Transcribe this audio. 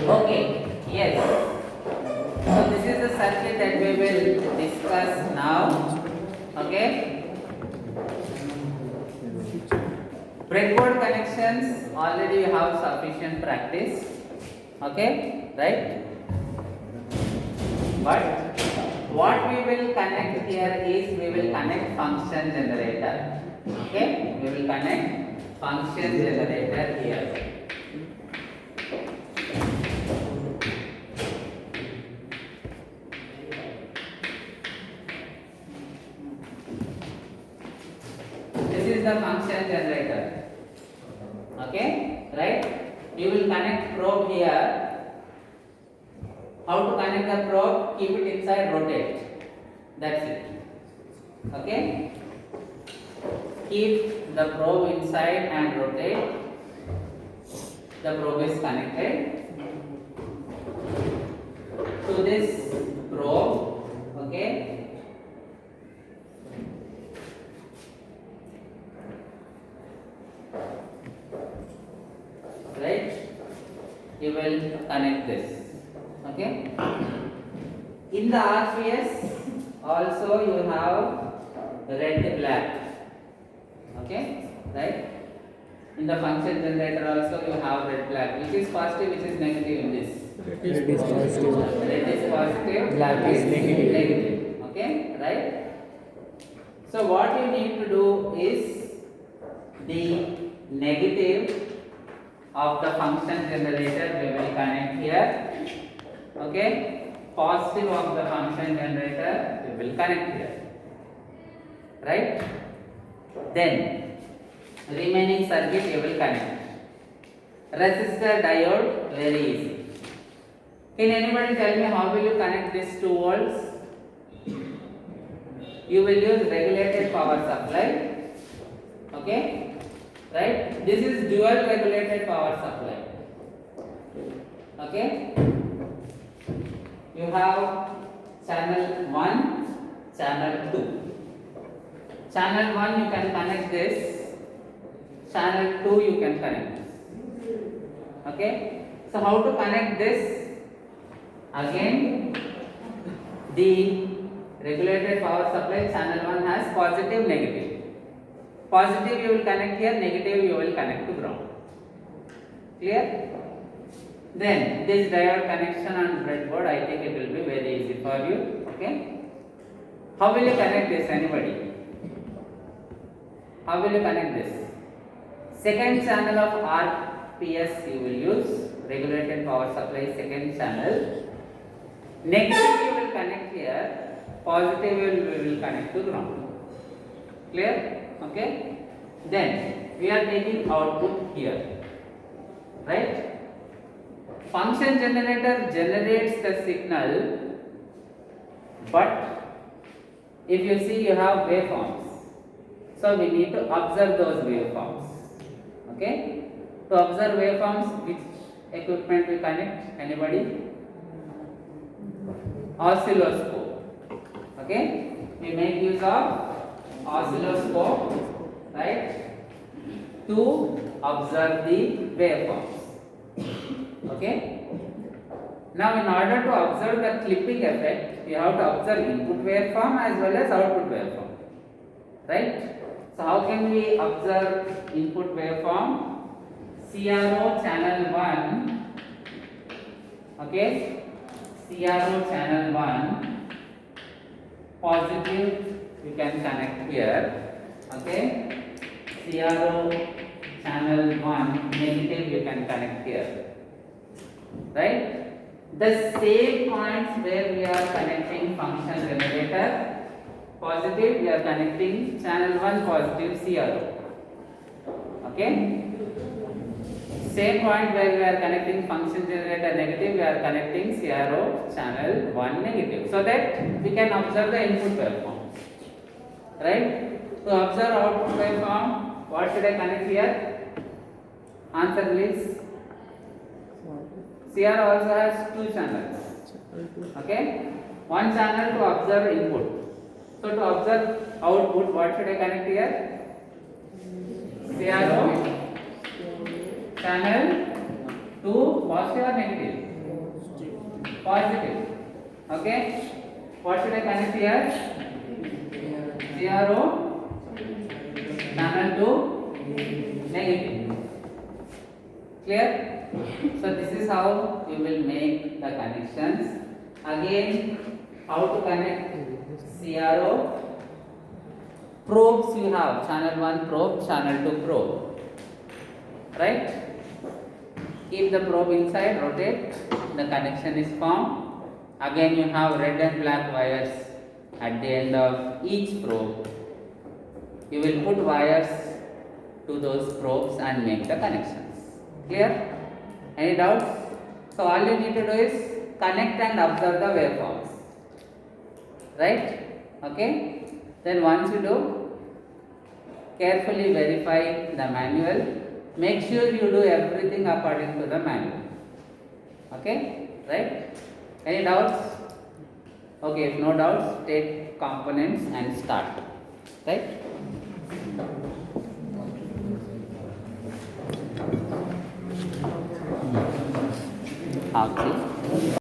Okay, yes. So this is the circuit that we will discuss now. Okay. Breadboard connections already you have sufficient practice. Okay, right? But what we will connect here is we will connect function generator. Okay, we will connect function generator here. This is the function generator. Okay, right? You will connect probe here. How to connect the probe? Keep it inside, rotate. That's it. Okay? Keep the probe inside and rotate. The probe is connected to this probe. Okay? Right? You will connect this. Okay? In the RPS also you have red black. Okay? Right? In the function generator also you have red black. Which is positive, which is negative in this? Red is positive. Red is positive, Black is negative. Okay? Right? So what you need to do is the negative of the function generator we will connect here. Okay, positive of the function generator we will connect here, right? Then remaining circuit you will connect. Resistor, diode, very easy. Can anybody tell me how will you connect this 2 volts? You will use regulated power supply. Okay, right? This is dual regulated power supply. Okay. You have channel 1, channel 2. Channel 1 you can connect this, channel 2 you can connect this. Okay. So how to connect this? Again, the regulated power supply channel 1 has positive, negative. Positive you will connect here, negative you will connect to ground. Clear? Then this diode connection on breadboard, I think it will be very easy for you. Okay. How will you connect this? Anybody? How will you connect this? Second channel of RPS you will use, regulated power supply second channel. Negative you will connect here, positive we will connect to ground. Clear? Okay. Then we are taking output here, right? Function generator generates the signal, but if you see you have waveforms, so we need to observe those waveforms. Okay? To observe waveforms, which equipment we connect? Anybody? Oscilloscope. Okay? We make use of oscilloscope, right, to observe the waveforms. Okay. Now in order to observe the clipping effect, you have to observe input waveform as well as output waveform. Right? So how can we observe input waveform? CRO channel 1. Okay. CRO channel 1 positive you can connect here. Okay. CRO channel 1 negative you can connect here. Right? The same points where we are connecting function generator, positive we are connecting channel 1 positive CRO. Okay? Same point where we are connecting function generator negative, we are connecting CRO channel 1 negative, so that we can observe the input waveform. Right? To observe output waveform, what should I connect here? Answer please. CR also has two channels. Okay, one channel to observe input. So to observe output, what should I connect here? CRO channel to positive or negative? Positive. Okay, what should I connect here? CRO channel to negative. Clear? So this is how you will make the connections. Again, how to connect CRO? Probes you have, channel 1 probe, channel 2 probe. Right? Keep the probe inside, rotate, the connection is formed. Again you have red and black wires at the end of each probe. You will put wires to those probes and make the connections. Clear? Any doubts? So all you need to do is connect and observe the waveforms. Right? Okay? Then once you do, carefully verify the manual. Make sure you do everything according to the manual. Okay? Right? Any doubts? Okay, if no doubts, take components and start. Right? Okay.